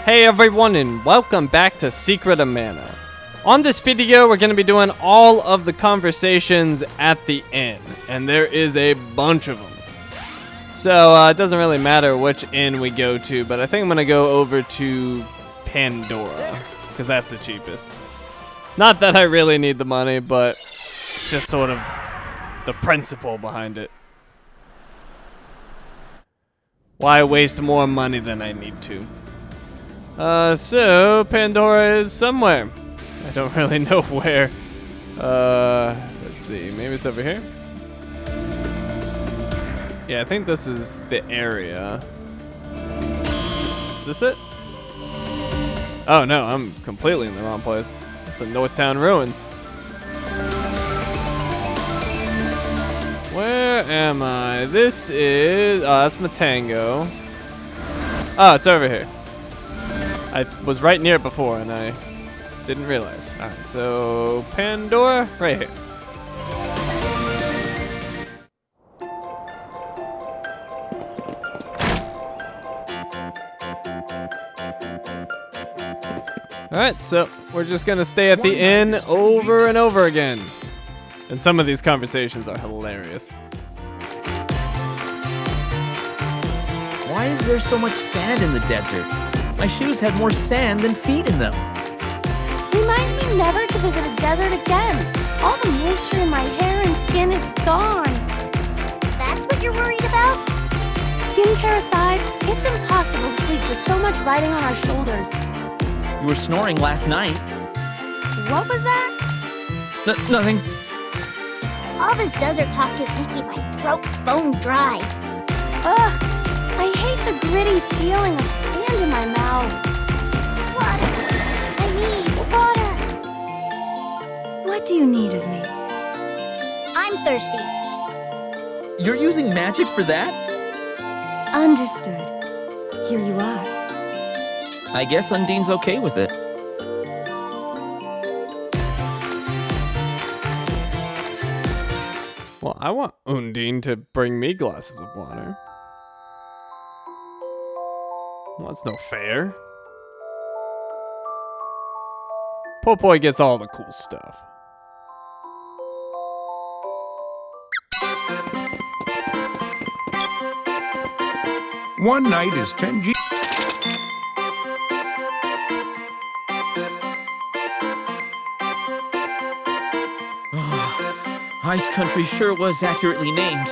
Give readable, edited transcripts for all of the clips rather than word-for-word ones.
Hey everyone, and welcome back to Secret of Mana. On this video, we're going to be doing all of the conversations at the inn, and there is a bunch of them. So it doesn't really matter which inn we go to, but I think I'm going to go over to Pandora, because that's the cheapest. Not that I really need the money, but it's just sort of the principle behind it. Why waste more money than I need to? So Pandora is somewhere. I don't really know where. Let's see. Maybe it's over here. Yeah, I think this is the area. Is this it? Oh no, I'm completely in the wrong place. It's the Northtown Ruins. Where am I? This is... Oh, that's Matango. Oh, it's over here. I was right near it before and I didn't realize. Alright, so Pandora, right here. Alright, so we're just gonna stay at the inn over and over again. And some of these conversations are hilarious. Why is there so much sand in the desert? My shoes had more sand than feet in them. Remind me never to visit a desert again. All the moisture in my hair and skin is gone. That's what you're worried about? Skincare aside, it's impossible to sleep with so much riding on our shoulders. You were snoring last night. What was that? Nothing. All this desert talk is making my throat bone dry. Ugh, I hate the gritty feeling of sand in my mouth. Water. I need water. What do you need of me? I'm thirsty. You're using magic for that? Understood. Here you are. I guess Undine's okay with it. Well, I want Undine to bring me glasses of water. Well, that's no fair. Poor boy gets all the cool stuff. One night is 10 G. Ice Country sure was accurately named.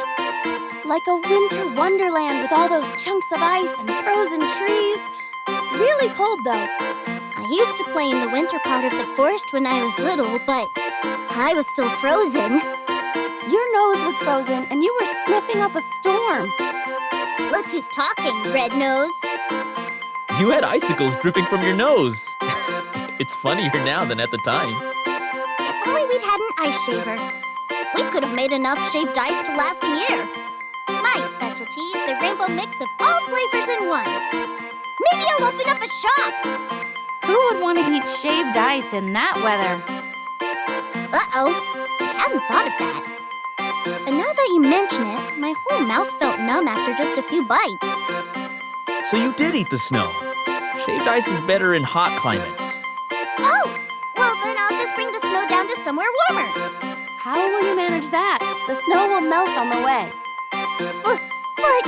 Like a winter wonderland with all those chunks of ice and frozen trees. Really cold though. I used to play in the winter part of the forest when I was little, but I was still frozen. Your nose was frozen and you were sniffing up a storm. Look who's talking, Red Nose. You had icicles dripping from your nose. It's funnier now than at the time. If only we'd had an ice shaver. We could have made enough shaved ice to last a year. My specialty is the rainbow mix of all flavors in one. Maybe I'll open up a shop. Who would want to eat shaved ice in that weather? Uh-oh, I hadn't thought of that. But now that you mention it, my whole mouth felt numb after just a few bites. So you did eat the snow. Shaved ice is better in hot climates. Oh, well then I'll just bring the snow down to somewhere warmer. How will you manage that? The snow will melt on the way. But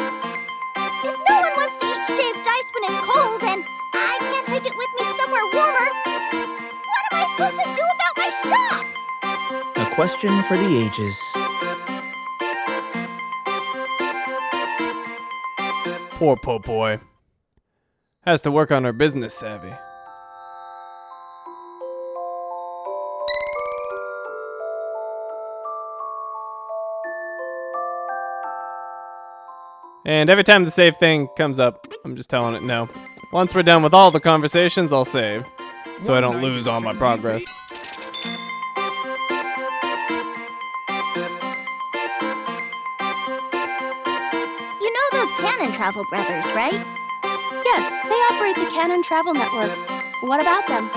if no one wants to eat shaved ice when it's cold and I can't take it with me somewhere warmer, what am I supposed to do about my shop? A question for the ages. Poor boy. Has to work on her business savvy. And every time the save thing comes up, I'm just telling it no. Once we're done with all the conversations, I'll save, so I don't lose all my progress. You know those Cannon Travel brothers, right? Yes, they operate the Cannon Travel Network. What about them?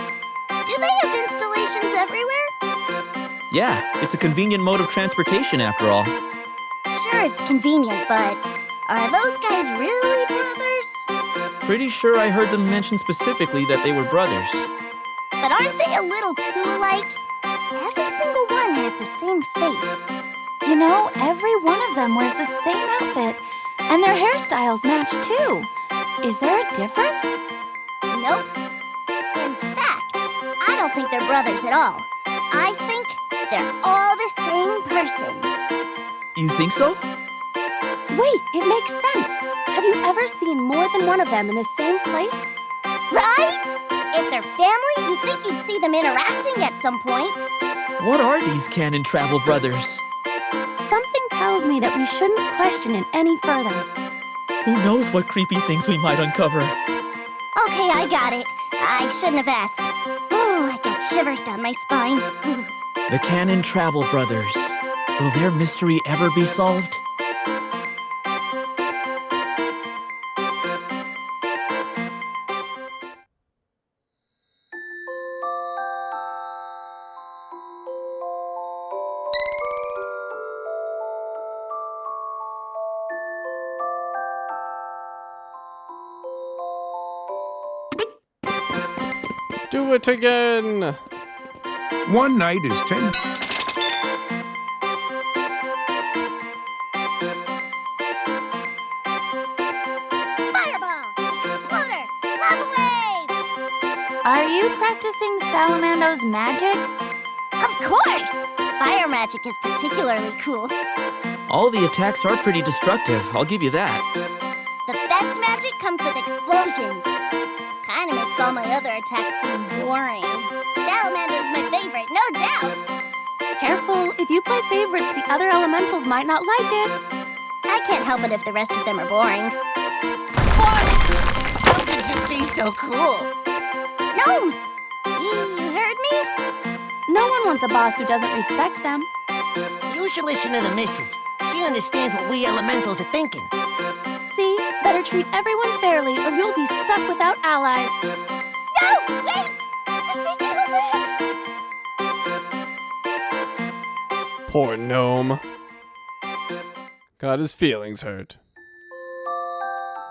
Do they have installations everywhere? Yeah, it's a convenient mode of transportation after all. Sure, it's convenient, but are those guys really brothers? pretty sure I heard them mention specifically that they were brothers. But aren't they a little too alike? Every single one has the same face. You know, every one of them wears the same outfit, and their hairstyles match too. Is there a difference? Nope. In fact, I don't think they're brothers at all. I think they're all the same person. You think so? Wait, it makes sense. Have you ever seen more than one of them in the same place? Right? If they're family, you'd think you'd see them interacting at some point. What are these canon travel brothers? Something tells me that we shouldn't question it any further. Who knows what creepy things we might uncover? Okay, I got it. I shouldn't have asked. Oh, I got shivers down my spine. The canon travel brothers. Will their mystery ever be solved? Do it again! One night is 10. Fireball! Exploder! Lava wave! Are you practicing Salamando's magic? Of course! Fire magic is particularly cool. All the attacks are pretty destructive, I'll give you that. The best magic comes with explosions. Kinda makes all my other attacks seem boring. Salamander's my favorite, no doubt. Careful, if you play favorites, the other elementals might not like it. I can't help it if the rest of them are boring. What? How could you be so cool? Gnome! You heard me? No one wants a boss who doesn't respect them. You should listen to the missus. She understands what we elementals are thinking. See, better treat everyone fairly or you'll be stuck without allies. No! Wait! I'm taking her back! Poor gnome. Got his feelings hurt.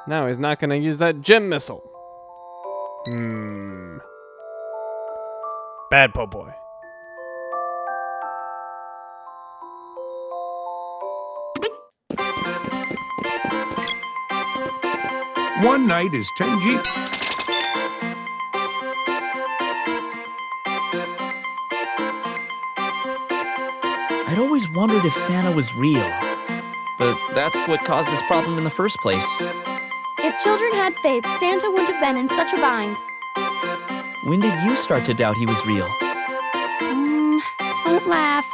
Now he's not gonna use that gem missile. Bad po' boy. One night is 10 G. I'd always wondered if Santa was real. But that's what caused this problem in the first place. If children had faith, Santa wouldn't have been in such a bind. When did you start to doubt he was real? Don't laugh.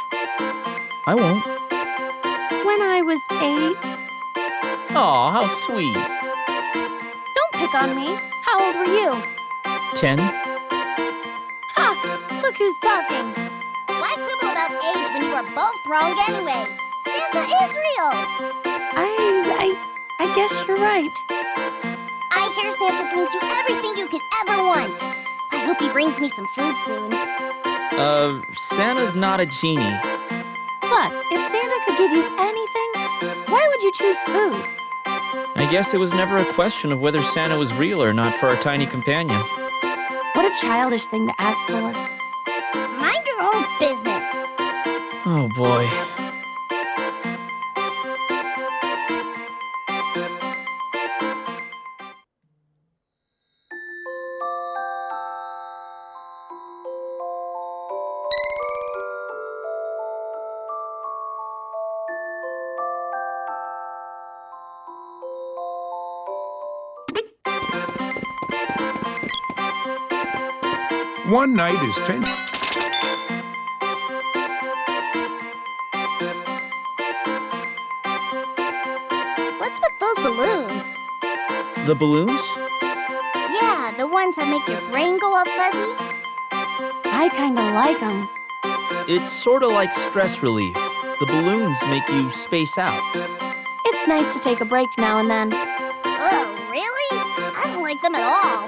I won't. When I was 8. Aw, how sweet. Don't pick on me. How old were you? 10? Ha! Look who's talking. Why quibble about age when you are both wrong anyway? Santa is real! I guess you're right. I hear Santa brings you everything you could ever want. I hope he brings me some food soon. Santa's not a genie. Plus, if Santa could give you anything, why would you choose food? I guess it was never a question of whether Santa was real or not for our tiny companion. What a childish thing to ask for. Mind your own business. Oh boy. One night is 10. What's with those balloons? The balloons? Yeah, the ones that make your brain go all fuzzy. I kinda like them. It's sorta like stress relief. The balloons make you space out. It's nice to take a break now and then. Oh, really? I don't like them at all.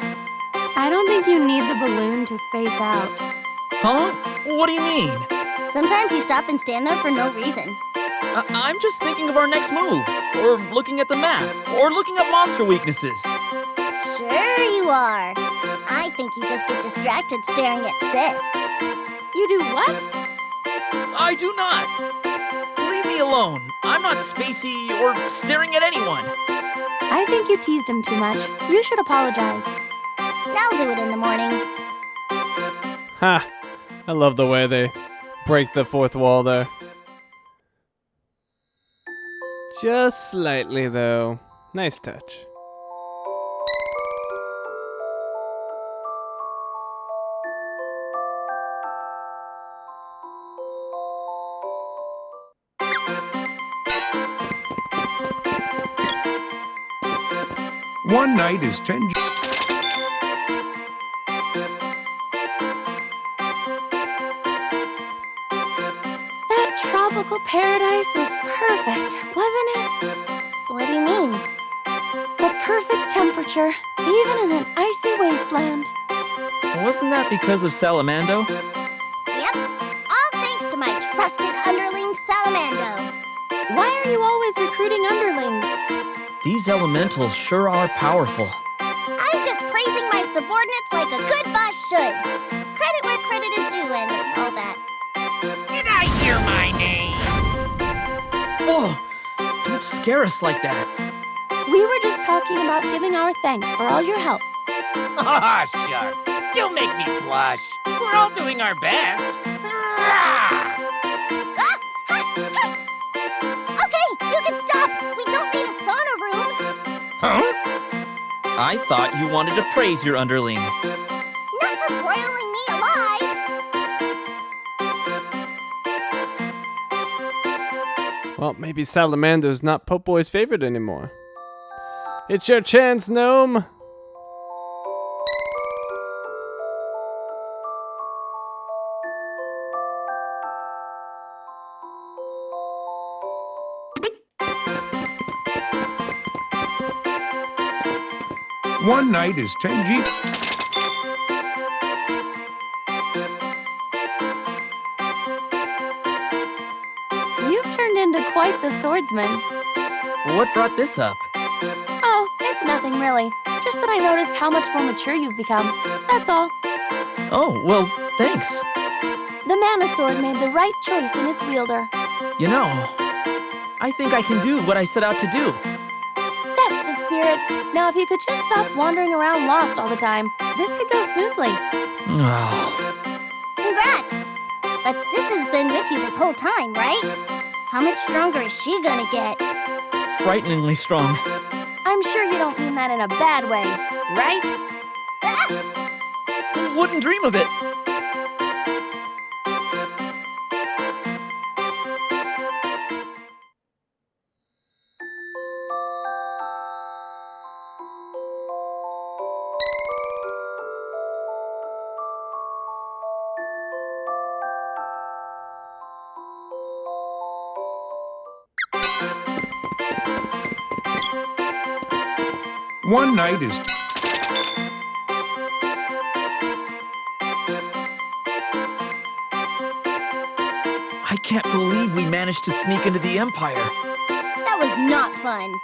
I don't think you need the balloon to space out. Huh? What do you mean? Sometimes you stop and stand there for no reason. I'm just thinking of our next move, or looking at the map, or looking up monster weaknesses. Sure. Sure you are. I think you just get distracted staring at Sis. You do what? I do not. Leave me alone. I'm not spacey or staring at anyone. I think you teased him too much. You should apologize. I'll do it in the morning. Ha! I love the way they break the fourth wall there. Just slightly, though. Nice touch. One night is 10 Jeep. That tropical paradise was perfect, wasn't it? What do you mean? The perfect temperature, even in an icy wasteland. Wasn't that because of Salamando? Yep. All thanks to my trusted underling, Salamando. Why are you always recruiting underlings? These elementals sure are powerful. I'm just praising my subordinates like a good boss should. Credit where credit is due and all that. Did I hear my name? Oh, don't scare us like that. We were just talking about giving our thanks for all your help. Aw, shucks. You'll make me blush. We're all doing our best. Ah! Hut! Okay, you can stop. We don't need a sauna room. Huh? I thought you wanted to praise your underling. Not for broiling me alive. Well, maybe Salamander's not Pope Boy's favorite anymore. It's your chance, Gnome! One night is 10 Jeep. You've turned into quite the swordsman. What brought this up? Oh, it's nothing really. Just that I noticed how much more mature you've become. That's all. Oh, well, thanks. The Mana Sword made the right choice in its wielder. You know, I think I can do what I set out to do. That's the spirit. Now, if you could just stop wandering around lost all the time, this could go smoothly. Congrats. But Sis has been with you this whole time, right? How much stronger is she gonna get? Frighteningly strong. I'm sure you don't mean that in a bad way, right? Wouldn't dream of it. One night is I can't believe we managed to sneak into the Empire. That was not fun.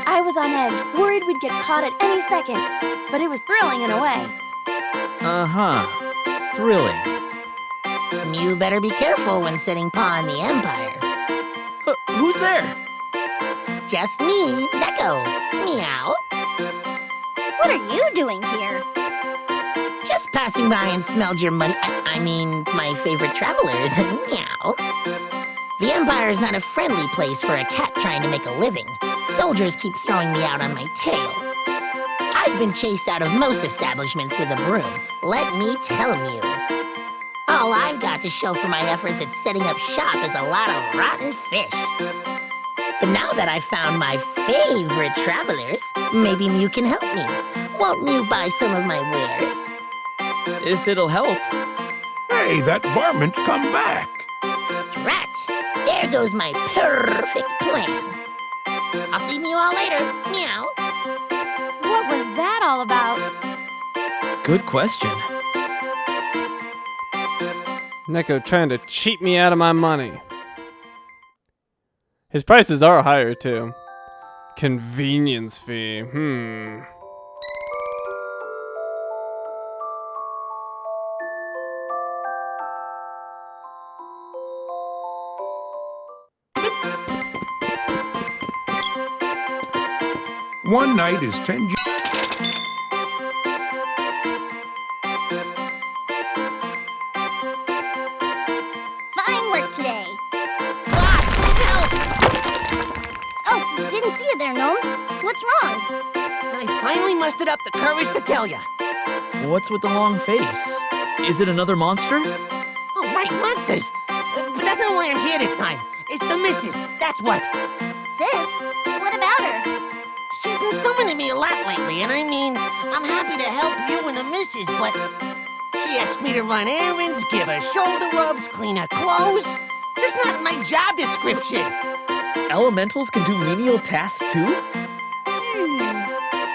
I was on edge, worried we'd get caught at any second. But it was thrilling in a way. Uh-huh. Thrilling. You better be careful when setting paw on the Empire. Who's there? Just me, Neko. Meow. What are you doing here? Just passing by and smelled your money. I mean, my favorite travelers. Meow. The Empire is not a friendly place for a cat trying to make a living. Soldiers keep throwing me out on my tail. I've been chased out of most establishments with a broom. Let me tell you. All I've got to show for my efforts at setting up shop is a lot of rotten fish. But now that I've found my favorite travelers, maybe Mew can help me. Won't Mew buy some of my wares? If it'll help. Hey, that varmint's come back. Drat! There goes my perfect plan. I'll see you all later. Meow. What was that all about? Good question. Neko trying to cheat me out of my money. His prices are higher too. Convenience fee. One night is 10 G. Fine work today. Boss, help! Oh, didn't see you there, Gnome. What's wrong? I finally mustered up the courage to tell you. What's with the long face? Is it another monster? Oh, right, monsters. But that's not why I'm here this time. It's the missus, that's what. Sis, what about her? She's been summoning me a lot lately, and I mean, I'm happy to help you and the missus, but she asked me to run errands, give her shoulder rubs, clean her clothes. That's not my job description. Elementals can do menial tasks too?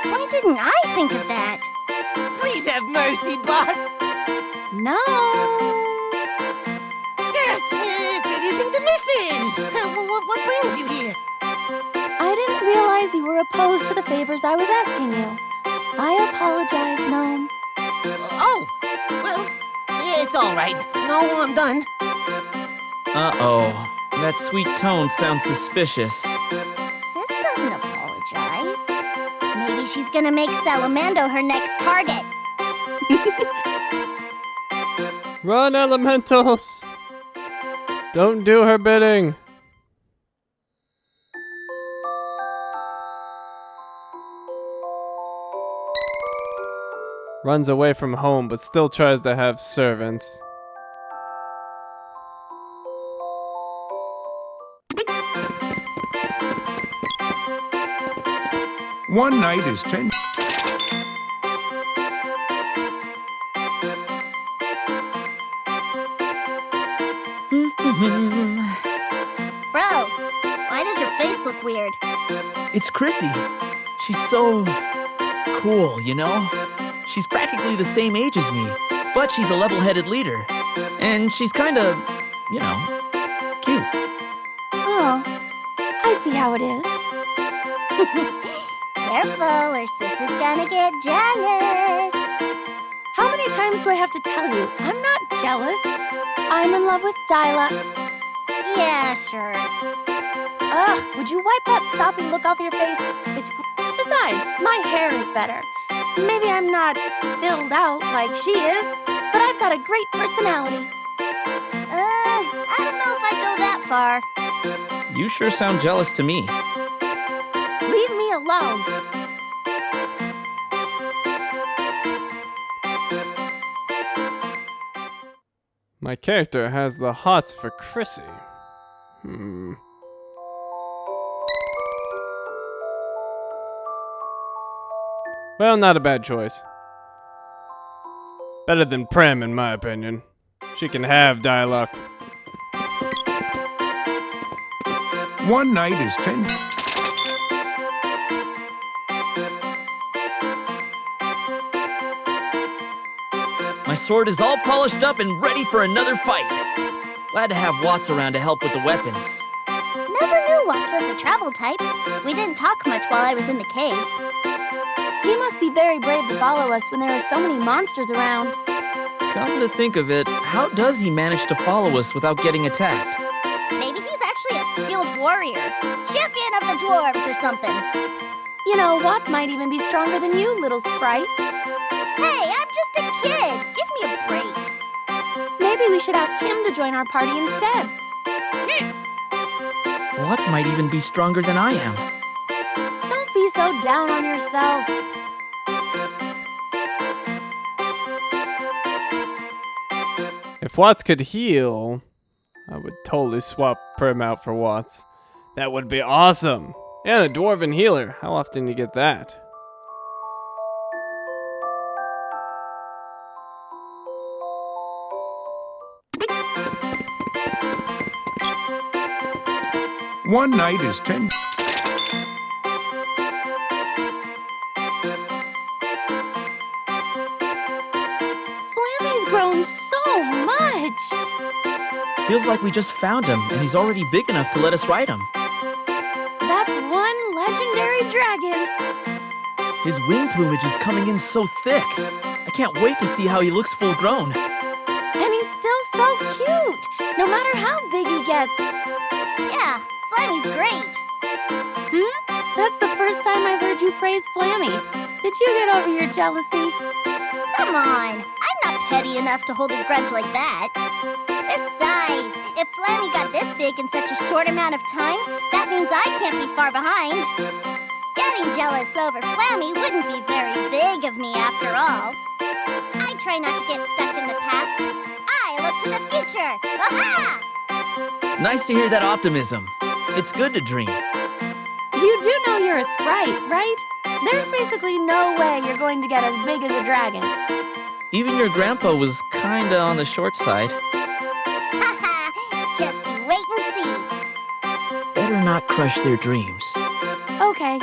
Why didn't I think of that? Please have mercy, boss. No. If it isn't the missus, what brings you here? I didn't realize you were opposed to the favors I was asking you. I apologize, Gnome. Oh, well, yeah, it's all right. No, I'm done. Uh-oh. That sweet tone sounds suspicious. Sis doesn't apologize. Maybe she's gonna make Salamando her next target. Run, elementals! Don't do her bidding. Runs away from home, but still tries to have servants. One night is 10. Bro, why does your face look weird? It's Chrissy. She's so cool, you know? She's practically the same age as me, but she's a level-headed leader. And she's kinda, you know, cute. Oh, I see how it is. Careful, or Sis is gonna get jealous. How many times do I have to tell you? I'm not jealous. I'm in love with Dyla. Yeah, sure. Ugh, would you wipe that soppy look off your face? It's besides, my hair is better. Maybe I'm not filled out like she is, but I've got a great personality. I don't know if I'd go that far. You sure sound jealous to me. Leave me alone. My character has the hots for Chrissy. Well, not a bad choice. Better than Prem, in my opinion. She can have dialogue. One night is 10. My sword is all polished up and ready for another fight. Glad to have Watts around to help with the weapons. Never knew Watts was the travel type. We didn't talk much while I was in the caves. He must be very brave to follow us when there are so many monsters around. Come to think of it, how does he manage to follow us without getting attacked? Maybe he's actually a skilled warrior. Champion of the dwarves or something. You know, Watts might even be stronger than you, little sprite. Hey, I'm just a kid. Give me a break. Maybe we should ask him to join our party instead. Watts might even be stronger than I am. Don't be so down on yourself. If Watts could heal, I would totally swap Prem out for Watts. That would be awesome. And a dwarven healer. How often do you get that? One night is 10. Flammy's grown so much. Feels like we just found him, and he's already big enough to let us ride him. That's one legendary dragon. His wing plumage is coming in so thick. I can't wait to see how he looks full grown. And he's still so cute, no matter how big he gets. Yeah, Flammy's great. That's the first time I've heard you praise Flammy. Did you get over your jealousy? Come on, I'm not petty enough to hold a grudge like that. Besides, if Flammy got this big in such a short amount of time, that means I can't be far behind. Getting jealous over Flammy wouldn't be very big of me after all. I try not to get stuck in the past. I look to the future. Aha! Nice to hear that optimism. It's good to dream. You do know you're a sprite, right? There's basically no way you're going to get as big as a dragon. Even your grandpa was kinda on the short side. Haha! Just you wait and see. Better not crush their dreams. Okay.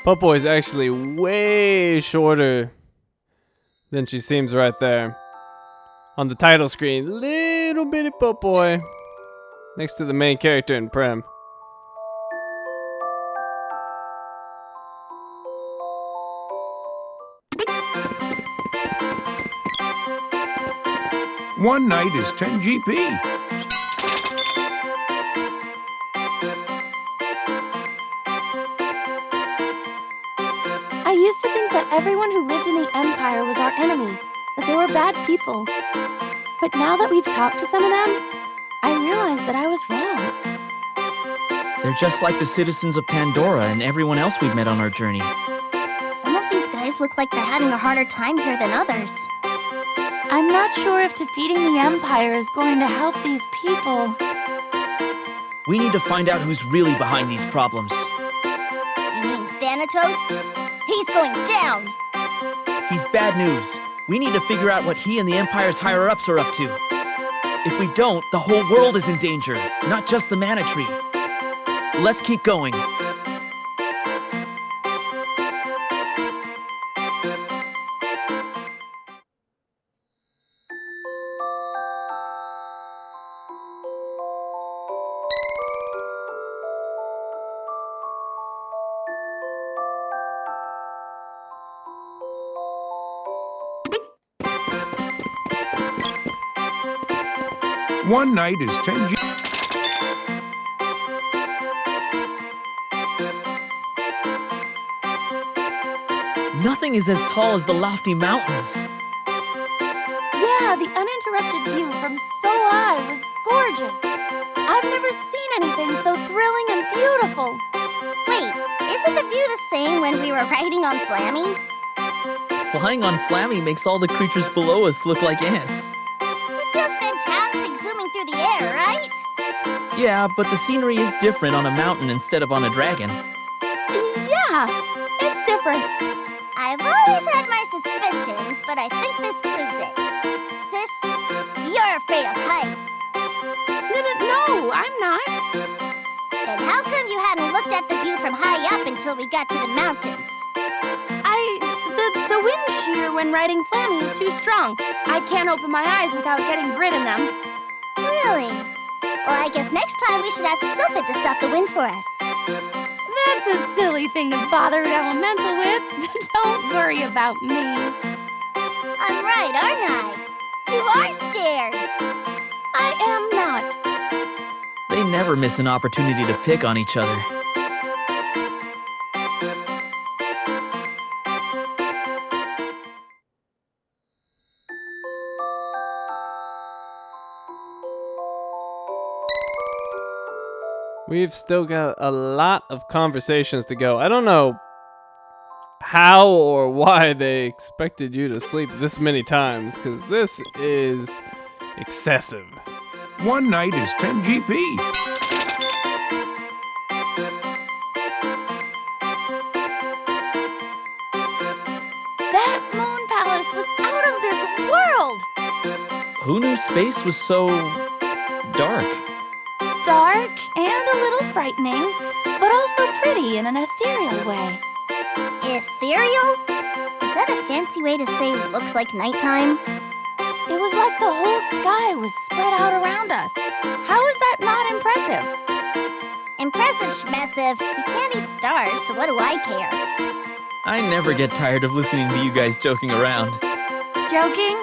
Popoy's actually way shorter than she seems right there. On the title screen, little bitty Popoy next to the main character in Prem. One night is 10 GP. I used to think that everyone who lived in the Empire was our enemy, that they were bad people. But now that we've talked to some of them, I realize that I was wrong. They're just like the citizens of Pandora and everyone else we've met on our journey. Some of these guys look like they're having a harder time here than others. I'm not sure if defeating the Empire is going to help these people. We need to find out who's really behind these problems. You mean Thanatos? He's going down! He's bad news. We need to figure out what he and the Empire's higher-ups are up to. If we don't, the whole world is in danger, not just the Mana Tree. Let's keep going. One night is 10 G. Nothing is as tall as the lofty mountains. Yeah, the uninterrupted view from so high was gorgeous. I've never seen anything so thrilling and beautiful. Wait, isn't the view the same when we were riding on Flammy? Flying on Flammy makes all the creatures below us look like ants. It feels fantastic zooming through the air, right? Yeah, but the scenery is different on a mountain instead of on a dragon. Yeah, it's different. I've always had my suspicions, but I think this proves it. Sis, you're afraid of heights. No, I'm not. Then how come you hadn't looked at the view from high up until we got to the mountains? The wind shear when riding Flammy is too strong. I can't open my eyes without getting grit in them. Really? Well, I guess next time we should ask Sylphid to stop the wind for us. That's a silly thing to bother an elemental with. Don't worry about me. I'm right, aren't I? You are scared. I am not. They never miss an opportunity to pick on each other. We've still got a lot of conversations to go. I don't know how or why they expected you to sleep this many times, because this is excessive. One night is 10 GP. That moon palace was out of this world. Who knew space was so dark? Dark and a little frightening, but also pretty in an ethereal way. Ethereal? Is that a fancy way to say looks like nighttime? It was like the whole sky was spread out around us. How is that not impressive? Impressive schmessive. You can't eat stars, so what do I care? I never get tired of listening to you guys joking around. Joking?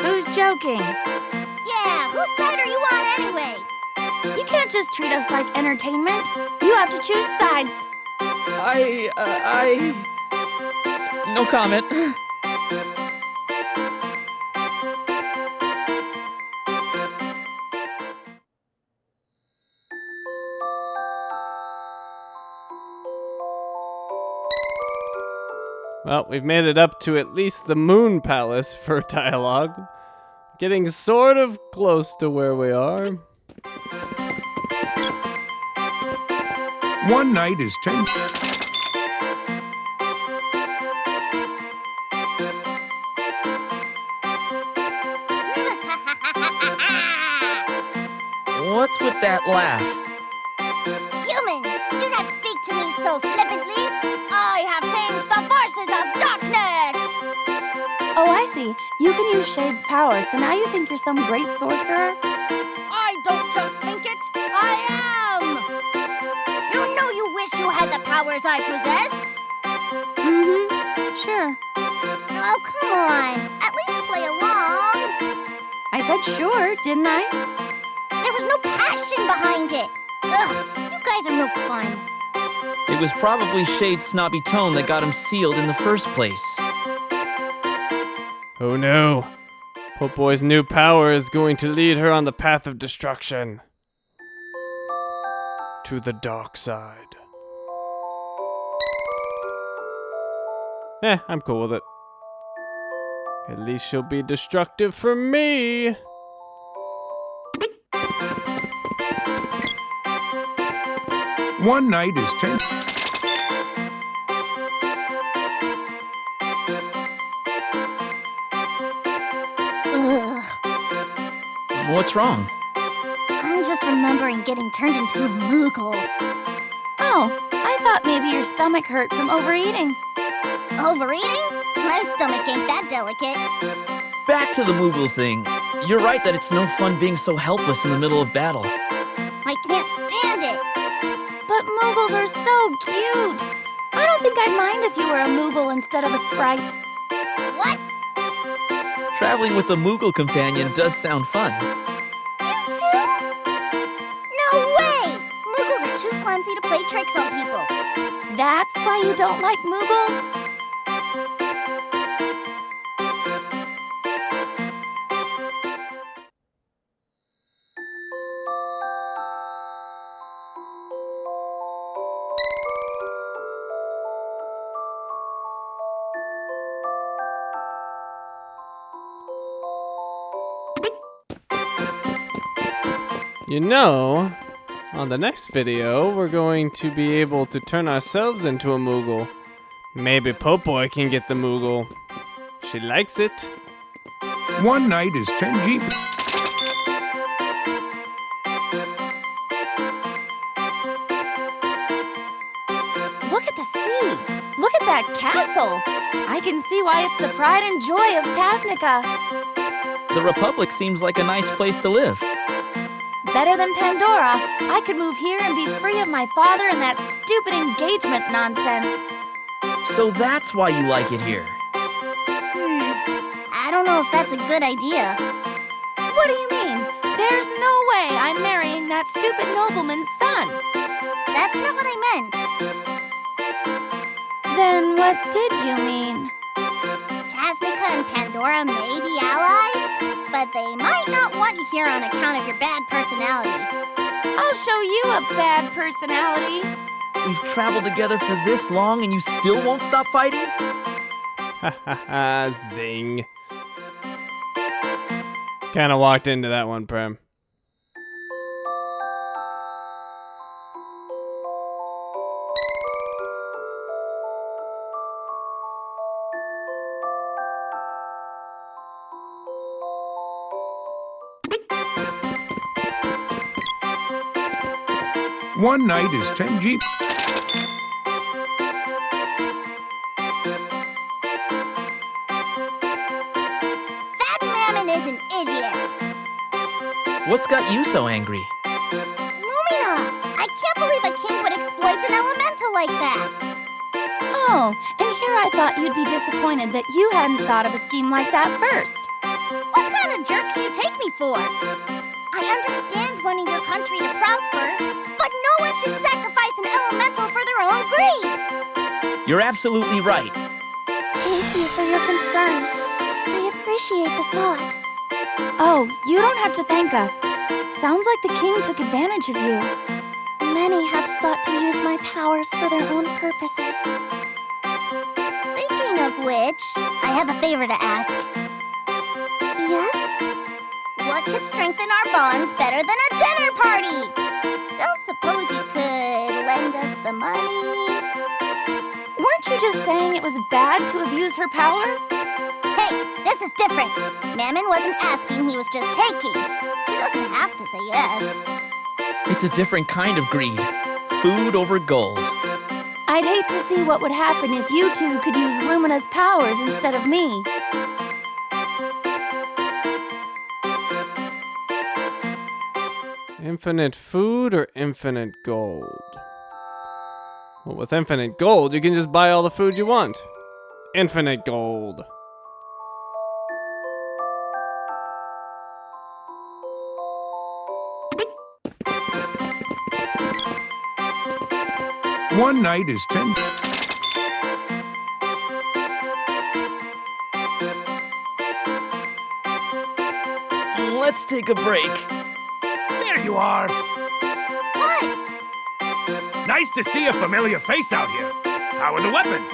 Who's joking? Yeah, whose side are you on anyway? You can't just treat us like entertainment. You have to choose sides. No comment. Well, we've made it up to at least the Moon Palace for dialogue. Getting sort of close to where we are. One night is 10. What's with that laugh? Human, do not speak to me so flippantly. I have tamed the forces of darkness. Oh, I see. You can use Shade's power, so now you think you're some great sorcerer? I don't just think it, I am. You know you wish you had the powers I possess. Mm-hmm. Sure. Oh, come on. At least play along. I said sure, didn't I? There was no passion behind it. Ugh, you guys are no fun. It was probably Shade's snobby tone that got him sealed in the first place. Oh no. Popoy's new power is going to lead her on the path of destruction. To the dark side. I'm cool with it. At least she'll be destructive for me. One night is 10. Ugh, What's wrong? I'm just remembering getting turned into a Moogle. Oh, I thought maybe your stomach hurt from overeating. Overeating? My stomach ain't that delicate. Back to the Moogle thing. You're right that it's no fun being so helpless in the middle of battle. I can't stand it. But Moogles are so cute. I don't think I'd mind if you were a Moogle instead of a Sprite. What? Traveling with a Moogle companion does sound fun. You too? No way! Moogles are too clumsy to play tricks on people. That's why you don't like Moogles? You know, on the next video, we're going to be able to turn ourselves into a Moogle. Maybe Popoy can get the Moogle. She likes it. One night is 10 GP. Look at the sea. Look at that castle. I can see why it's the pride and joy of Tasnica. The Republic seems like a nice place to live. Better than Pandora. I could move here and be free of my father and that stupid engagement nonsense. So that's why you like it here. I don't know if that's a good idea. What do you mean? There's no way I'm marrying that stupid nobleman's son. That's not what I meant. Then what did you mean? Tasnica and Pandora may be allies, but they might not want you here on account of your bad personality. I'll show you a bad personality. We've traveled together for this long and you still won't stop fighting? Ha ha ha, zing. Kinda walked into that one, Prem. One night is 10 GP. That Mammon is an idiot. What's got you so angry? Lumina! I can't believe a king would exploit an elemental like that. Oh, and here I thought you'd be disappointed that you hadn't thought of a scheme like that first. What kind of jerk do you take me for? I understand wanting your country to prosper, but no one should sacrifice an elemental for their own greed. You're absolutely right. Thank you for your concern. I appreciate the thought. Oh, you don't have to thank us. Sounds like the king took advantage of you. Many have sought to use my powers for their own purposes. Speaking of which, I have a favor to ask. Yes? What could strengthen our bonds better than a dinner party? Don't suppose you could lend us the money? Weren't you just saying it was bad to abuse her power? Hey, this is different. Mammon wasn't asking, he was just taking. She doesn't have to say yes. It's a different kind of greed. Food over gold. I'd hate to see what would happen if you two could use Lumina's powers instead of me. Infinite food or infinite gold? Well, with infinite gold, you can just buy all the food you want. Infinite gold. One night is 10. Let's take a break. There you are. What? Nice to see a familiar face out here. How are the weapons?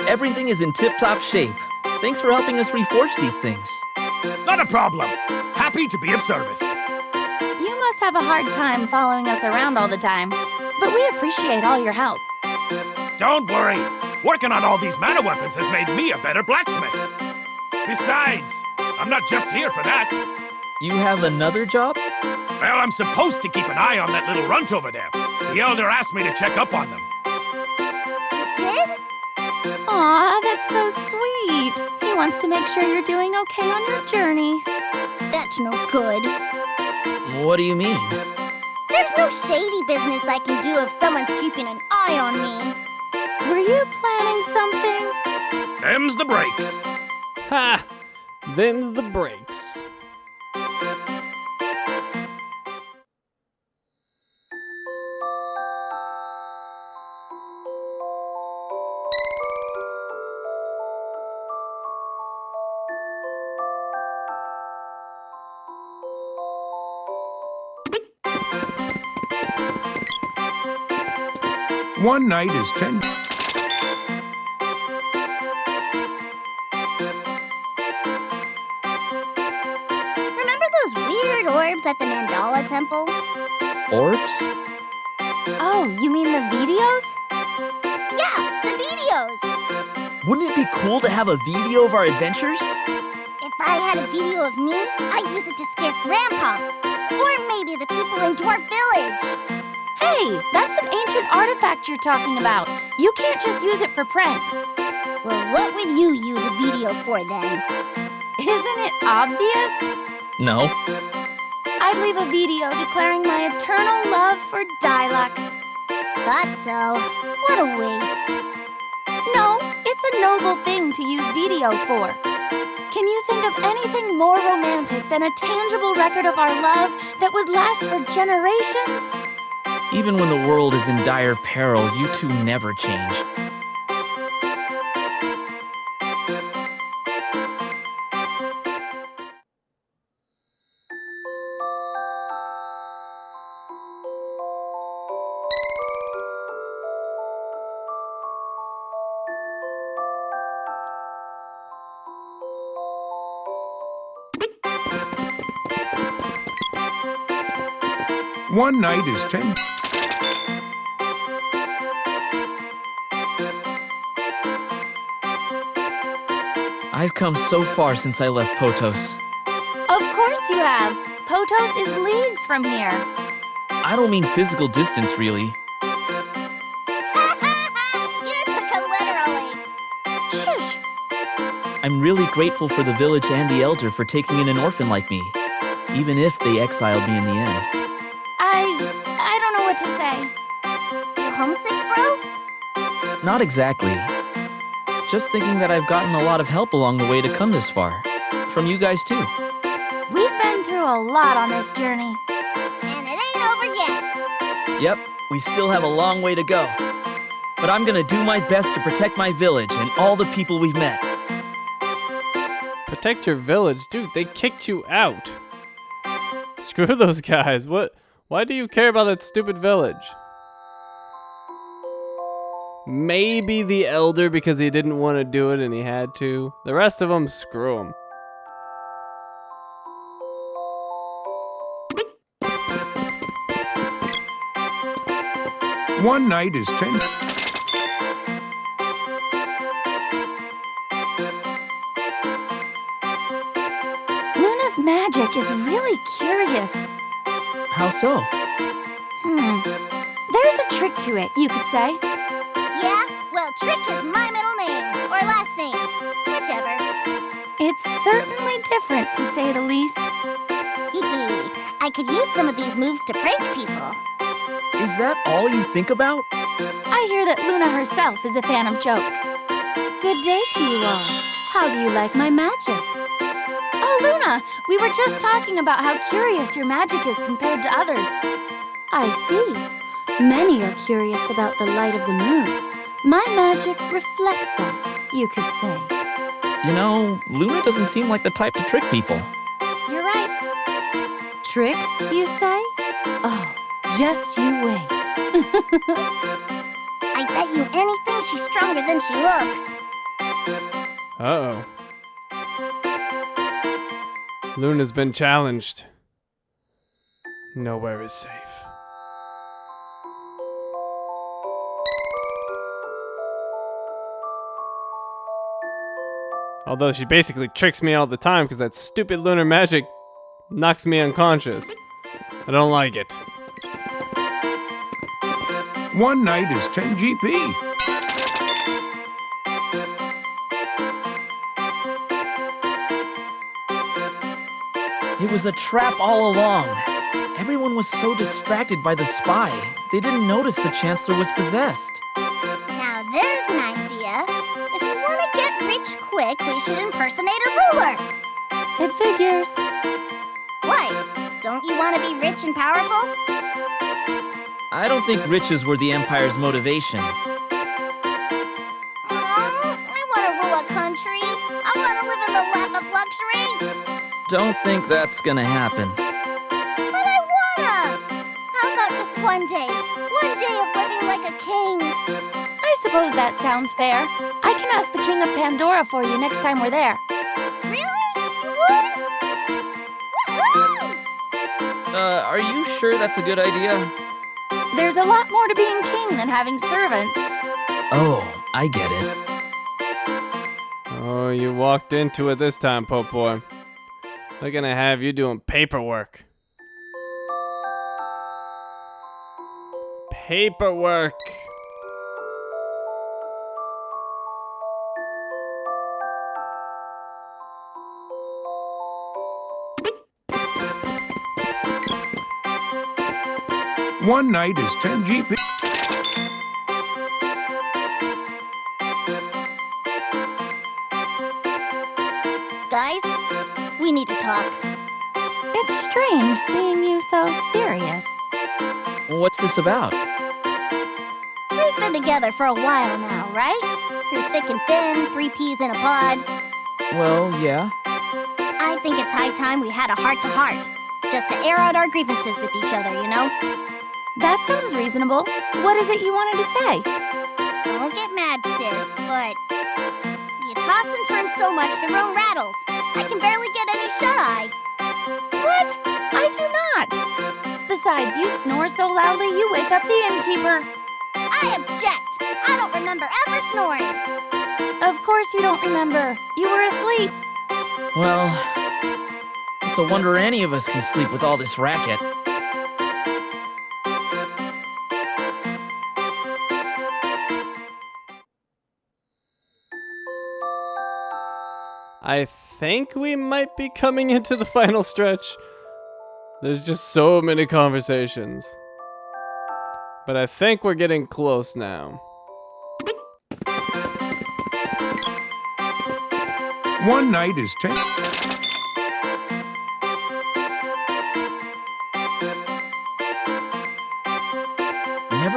Everything is in tip-top shape. Thanks for helping us reforge these things. Not a problem. Happy to be of service. You must have a hard time following us around all the time, but we appreciate all your help. Don't worry. Working on all these mana weapons has made me a better blacksmith. Besides, I'm not just here for that. You have another job? Well, I'm supposed to keep an eye on that little runt over there. The elder asked me to check up on them. You did? Aw, that's so sweet. He wants to make sure you're doing okay on your journey. That's no good. What do you mean? There's no shady business I can do if someone's keeping an eye on me. Were you planning something? Them's the breaks. Ha! Them's the breaks. One night is 10. Remember those weird orbs at the Mandala Temple? Orbs? Oh, you mean the videos? Yeah, the videos. Wouldn't it be cool to have a video of our adventures? If I had a video of me, I'd use it to scare Grandpa. Or maybe the people in Dwarf Village. Hey, that's an ancient artifact you're talking about. You can't just use it for pranks. Well, what would you use a video for then? Isn't it obvious? No. I'd leave a video declaring my eternal love for Diluc. Thought so. What a waste. No, it's a noble thing to use video for. Can you think of anything more romantic than a tangible record of our love that would last for generations? Even when the world is in dire peril, you two never change. One night is 10. I've come so far since I left Potos. Of course you have. Potos is leagues from here. I don't mean physical distance, really. You took him literally. Shush. I'm really grateful for the village and the elder for taking in an orphan like me, even if they exiled me in the end. I don't know what to say. You homesick, bro? Not exactly. Just thinking that I've gotten a lot of help along the way to come this far. From you guys, too. We've been through through a lot on this journey. And it ain't over yet. Yep, we still have a long way to go. But I'm gonna do my best to protect my village and all the people we've met. Protect your village? Dude, they kicked you out. Screw those guys. What? Why do you care about that stupid village? Maybe the elder because he didn't want to do it and he had to. The rest of them, screw them. One night is 10. Luna's magic is really curious. How so? There's a trick to it, you could say. Yeah? Well, Trick is my middle name. Or last name. Whichever. It's certainly different, to say the least. Hee. I could use some of these moves to prank people. Is that all you think about? I hear that Luna herself is a fan of jokes. Good day to you all. How do you like my magic? Oh, Luna, we were just talking about how curious your magic is compared to others. I see. Many are curious about the light of the moon. My magic reflects that, you could say. You know, Luna doesn't seem like the type to trick people. You're right. Tricks, you say? Oh, just you wait. I bet you anything she's stronger than she looks. Uh-oh. Luna's been challenged. Nowhere is safe. Although she basically tricks me all the time because that stupid lunar magic knocks me unconscious. I don't like it. One night is 10 GP. It was a trap all along. Everyone was so distracted by the spy, they didn't notice the Chancellor was possessed. Now there's an idea. If we want to get rich quick, we should impersonate a ruler. It figures. What? Don't you want to be rich and powerful? I don't think riches were the Empire's motivation. I want to rule a country. I want to live in the lap of luxury. Don't think that's gonna happen. But I wanna! How about just one day? One day of living like a king. I suppose that sounds fair. I can ask the King of Pandora for you next time we're there. Really? You would? Woohoo! Are you sure that's a good idea? There's a lot more to being king than having servants. Oh, I get it. Oh, you walked into it this time, Pope Boy. They're gonna have you doing paperwork. Paperwork. One night is 10 GP. Guys, we need to talk. It's strange seeing you so serious. What's this about? We've been together for a while now, right? Through thick and thin, 3 peas in a pod. Well, yeah. I think it's high time we had a heart-to-heart. Just to air out our grievances with each other, you know? That sounds reasonable. What is it you wanted to say? Don't get mad, sis, but you toss and turn so much the room rattles. I can barely get any shut-eye. What? I do not. Besides, you snore so loudly you wake up the innkeeper. I object. I don't remember ever snoring. Of course you don't remember. You were asleep. Well, it's a wonder any of us can sleep with all this racket. I think we might be coming into the final stretch. There's just so many conversations. But I think we're getting close now. One night is 10.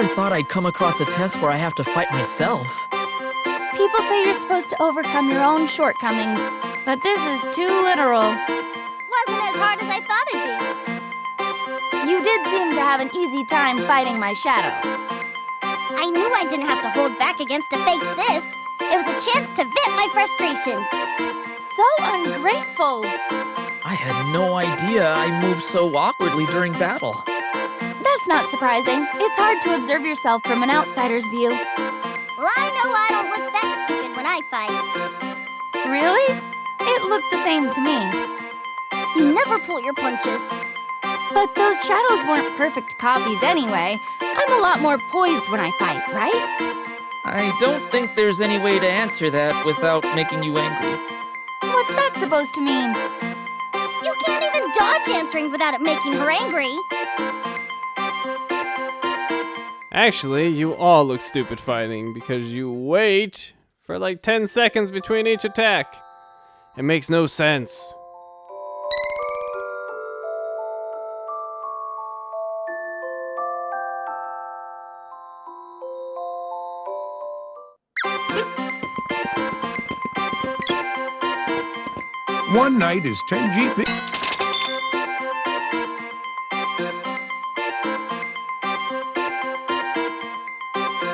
never thought I'd come across a test where I have to fight myself. People say you're supposed to overcome your own shortcomings, but this is too literal. Wasn't as hard as I thought it'd be. You did seem to have an easy time fighting my shadow. I knew I didn't have to hold back against a fake sis. It was a chance to vent my frustrations. So ungrateful. I had no idea I moved so awkwardly during battle. That's not surprising. It's hard to observe yourself from an outsider's view. Well, I know I don't look that stupid when I fight. Really? It looked the same to me. You never pull your punches. But those shadows weren't perfect copies anyway. I'm a lot more poised when I fight, right? I don't think there's any way to answer that without making you angry. What's that supposed to mean? You can't even dodge answering without it making her angry. Actually, you all look stupid fighting because you wait for like 10 seconds between each attack. It makes no sense. One night is 10 GP.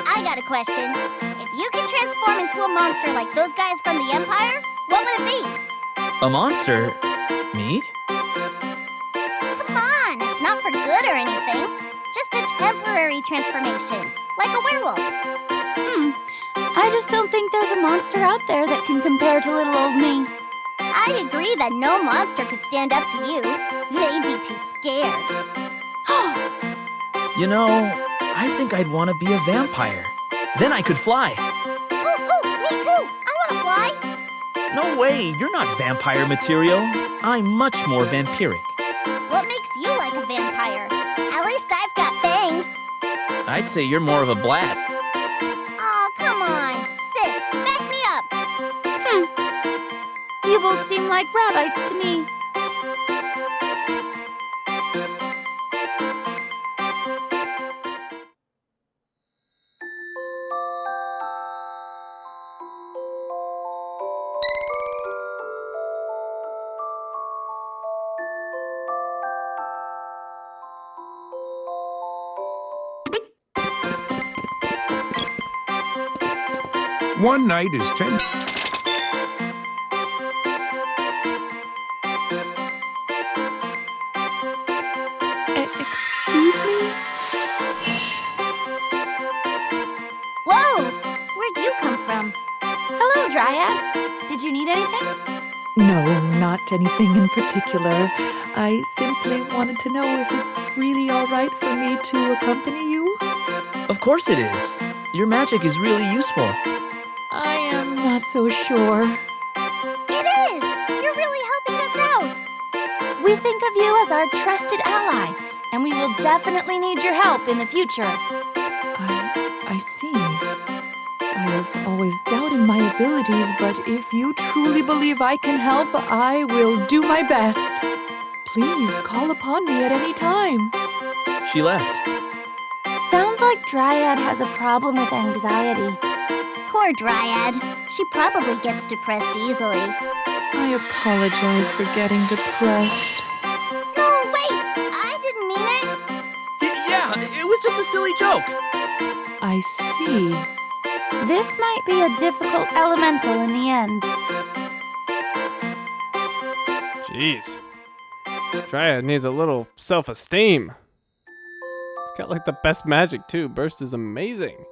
I got a question. If you could transform into a monster like those guys from the Empire, what would it be? A monster? Me? Come on, it's not for good or anything. Just a temporary transformation, like a werewolf. I just don't think there's a monster out there that can compare to little old me. I agree that no monster could stand up to you. They'd be too scared. You know, I think I'd want to be a vampire. Then I could fly. Ooh, me too. I want to fly. No way, you're not vampire material. I'm much more vampiric. What makes you like a vampire? At least I've got fangs. I'd say you're more of a blat. Oh, come on. Sis, back me up. You both seem like rabbites to me. One night is 10. Excuse me? Whoa! Where'd you come from? Hello, Dryad. Did you need anything? No, not anything in particular. I simply wanted to know if it's really all right for me to accompany you. Of course it is. Your magic is really useful. I am not so sure. It is! You're really helping us out. We think of you as our trusted ally, and we will definitely need your help in the future. I see. I have always doubted my abilities, but if you truly believe I can help, I will do my best. Please call upon me at any time. She left. Sounds like Dryad has a problem with anxiety. Poor Dryad. She probably gets depressed easily. I apologize for getting depressed. No, wait! I didn't mean it. Yeah, it was just a silly joke. I see. This might be a difficult elemental in the end. Jeez. Dryad needs a little self-esteem. It's got like the best magic too. Burst is amazing.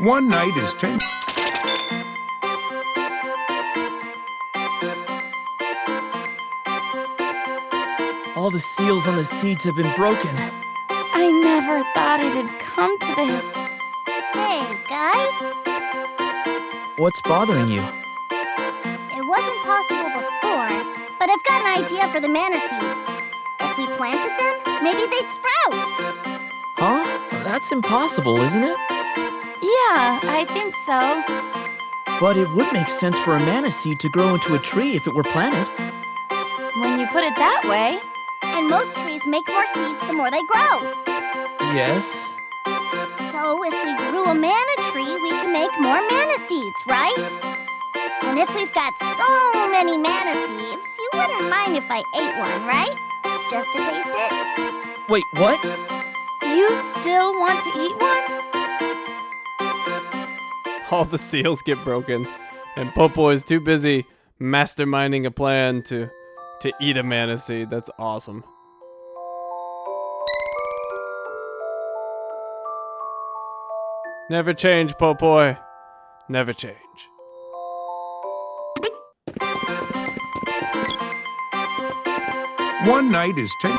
One night is 10. All the seals on the seeds have been broken. I never thought it had come to this. Hey, guys. What's bothering you? It wasn't possible before, but I've got an idea for the mana seeds. If we planted them, maybe they'd sprout. Huh? That's impossible, isn't it? Yeah, Yeah, I think so. But it would make sense for a mana seed to grow into a tree if it were planted. When you put it that way. And most trees make more seeds the more they grow. Yes. So if we grew a mana tree, we can make more mana seeds, right? And if we've got so many mana seeds, you wouldn't mind if I ate one, right? Just to taste it? Wait, what? You still want to eat one? All the seals get broken, and Popo is too busy masterminding a plan to eat a mana seed. That's awesome. Never change, Popoy. Never change. One night is 10.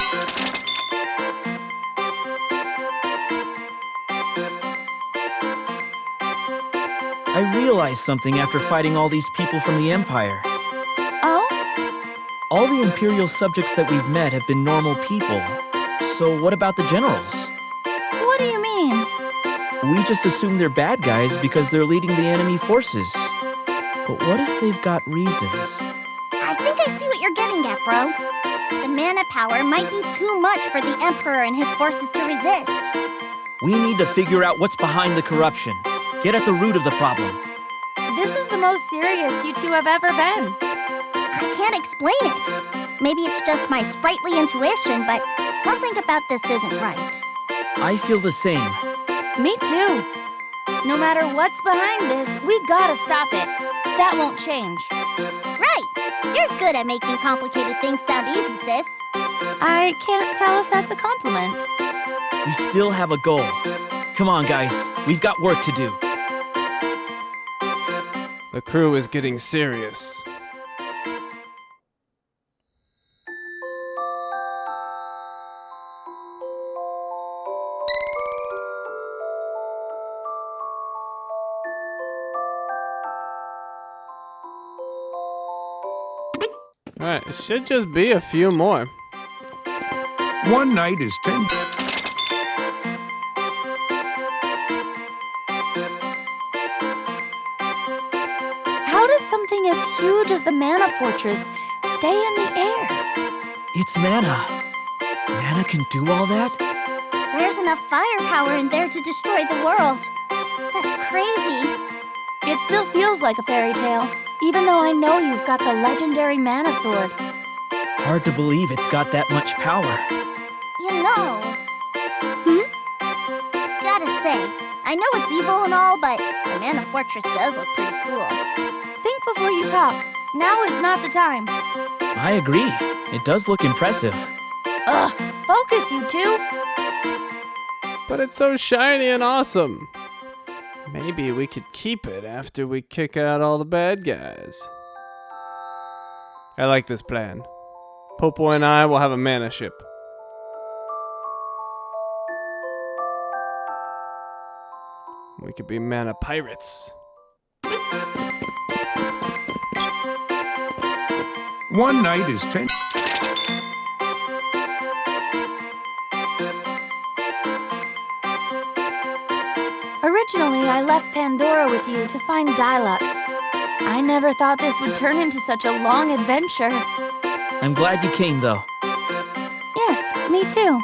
I realized something after fighting all these people from the Empire. Oh? All the Imperial subjects that we've met have been normal people. So what about the generals? What do you mean? We just assume they're bad guys because they're leading the enemy forces. But what if they've got reasons? I think I see what you're getting at, bro. The mana power might be too much for the Emperor and his forces to resist. We need to figure out what's behind the corruption. Get at the root of the problem. This is the most serious you two have ever been. I can't explain it. Maybe it's just my sprightly intuition, but something about this isn't right. I feel the same. Me too. No matter what's behind this, we gotta stop it. That won't change. Right. You're good at making complicated things sound easy, sis. I can't tell if that's a compliment. We still have a goal. Come on, guys. We've got work to do. The crew is getting serious. Alright, it should just be a few more. One night is 10. How does something as huge as the Mana Fortress stay in the air? It's mana. Mana can do all that? There's enough firepower in there to destroy the world. That's crazy. It still feels like a fairy tale, even though I know you've got the legendary Mana Sword. Hard to believe it's got that much power. You know... Gotta say, I know it's evil and all, but the Mana Fortress does look pretty cool. Think before you talk. Now is not the time. I agree. It does look impressive. Ugh, focus, you two. But it's so shiny and awesome. Maybe we could keep it after we kick out all the bad guys. I like this plan. Popo and I will have a mana ship. We could be mana pirates. One night is 10. Originally, I left Pandora with you to find Diluc. I never thought this would turn into such a long adventure. I'm glad you came, though. Yes, me too.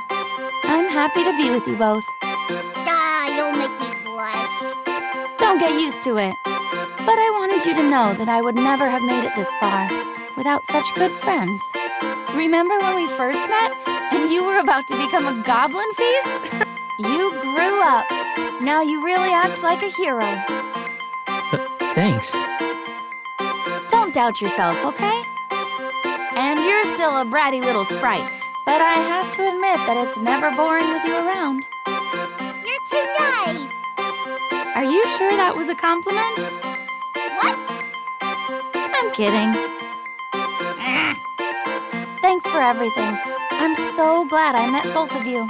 I'm happy to be with you both. Ah, you'll make me blush. Don't get used to it. But I wanted you to know that I would never have made it this far without such good friends. Remember when we first met and you were about to become a goblin feast? You grew up. Now you really act like a hero. Thanks. Don't doubt yourself, okay? And you're still a bratty little sprite, but I have to admit that it's never boring with you around. You're too nice. Are you sure that was a compliment? What? I'm kidding. Thanks for everything. I'm so glad I met both of you.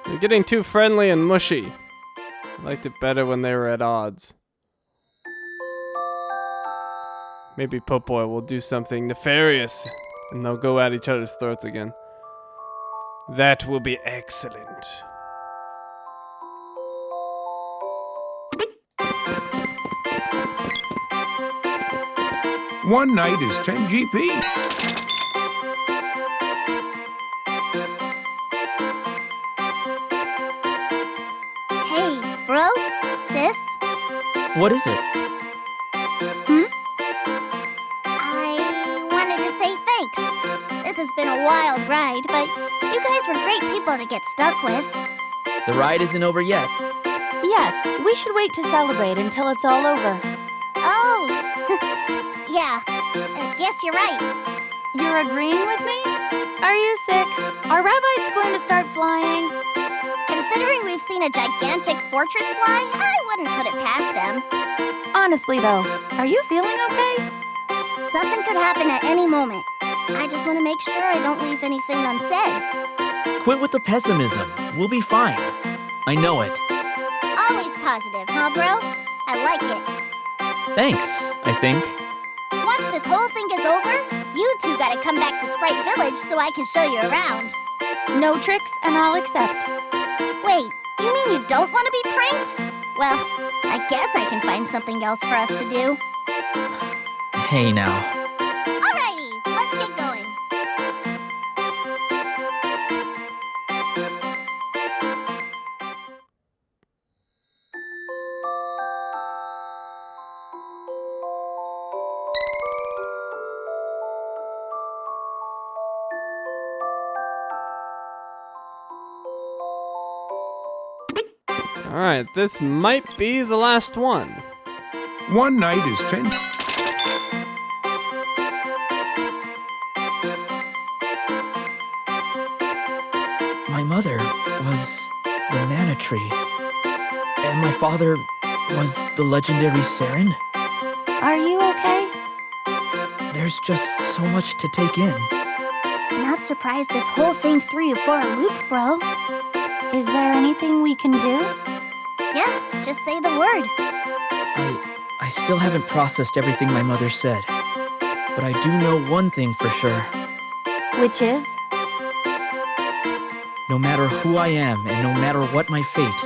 You're getting too friendly and mushy. I liked it better when they were at odds. Maybe Popoy will do something nefarious and they'll go at each other's throats again. That will be excellent. One night is 10 GP. Hey, bro? Sis? What is it? I wanted to say thanks. This has been a wild ride, but you guys were great people to get stuck with. The ride isn't over yet. Yes, we should wait to celebrate until it's all over. Oh, yeah. Guess you're right. You're agreeing with me? Are you sick? Are rabbits going to start flying? Considering we've seen a gigantic fortress fly, I wouldn't put it past them. Honestly, though, are you feeling okay? Something could happen at any moment. I just want to make sure I don't leave anything unsaid. Quit with the pessimism. We'll be fine. I know it. Always positive, huh, bro? I like it. Thanks, I think. Once this whole thing is over, you two gotta come back to Sprite Village so I can show you around. No tricks, and I'll accept. Wait, you mean you don't want to be pranked? Well, I guess I can find something else for us to do. Hey now. Alrighty, let's get going. Alright, this might be the last one. One night is 10. My mother was the mana tree. And my father was the legendary Saren. Are you okay? There's just so much to take in. Not surprised this whole thing threw you for a loop, bro. Is there anything we can do? Yeah, just say the word. I still haven't processed everything my mother said. But I do know one thing for sure. Which is? No matter who I am and no matter what my fate,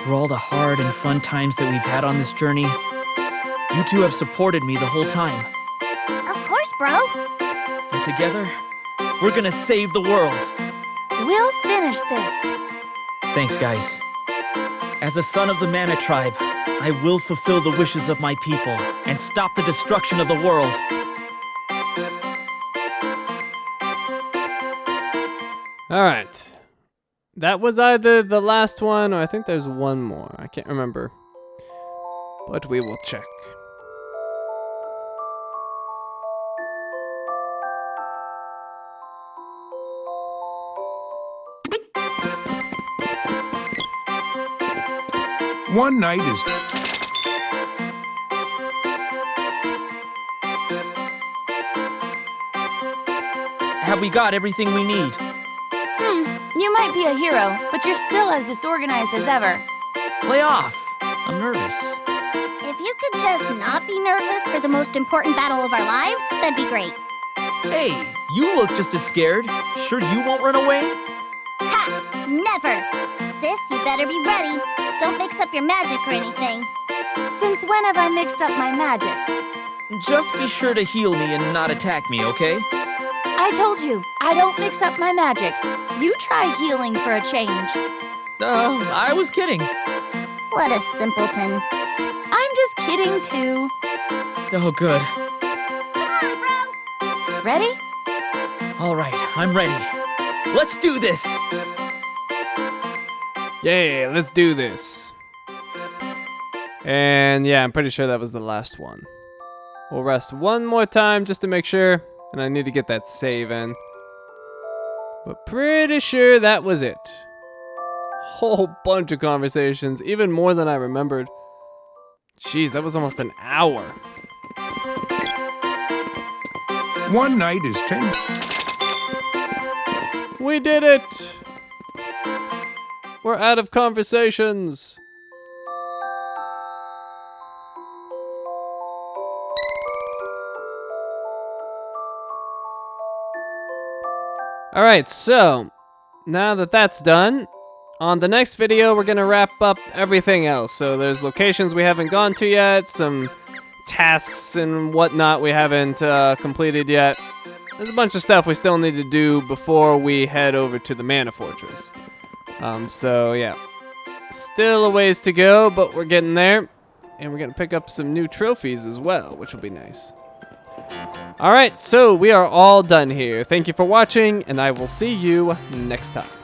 through all the hard and fun times that we've had on this journey, you two have supported me the whole time. Of course, bro. And together, we're gonna save the world. We'll finish this. Thanks, guys. As a son of the Mana Tribe, I will fulfill the wishes of my people and stop the destruction of the world. Alright. That was either the last one, or I think there's one more. I can't remember. But we will check. One night is. Have we got everything we need? You might be a hero, but you're still as disorganized as ever. Lay off. I'm nervous. If you could just not be nervous for the most important battle of our lives, that'd be great. Hey, you look just as scared. Sure you won't run away? Ha! Never! Sis, you better be ready. Don't mix up your magic or anything. Since when have I mixed up my magic? Just be sure to heal me and not attack me, okay? I told you, I don't mix up my magic. You try healing for a change. I was kidding. What a simpleton. I'm just kidding, too. Oh, good. Come on, bro! Ready? All right, I'm ready. Let's do this! Yeah, let's do this. And yeah, I'm pretty sure that was the last one. We'll rest one more time just to make sure, and I need to get that save in. But pretty sure that was it. Whole bunch of conversations, even more than I remembered. Jeez, that was almost an hour. One night is 10. We did it! We're out of conversations. Alright, so now that that's done, on the next video we're gonna wrap up everything else. So there's locations we haven't gone to yet, some tasks and whatnot we haven't completed yet. There's a bunch of stuff we still need to do before we head over to the Mana Fortress. So yeah, still a ways to go, but we're getting there. And we're gonna pick up some new trophies as well, which will be nice. All right, so we are all done here. Thank you for watching, and I will see you next time.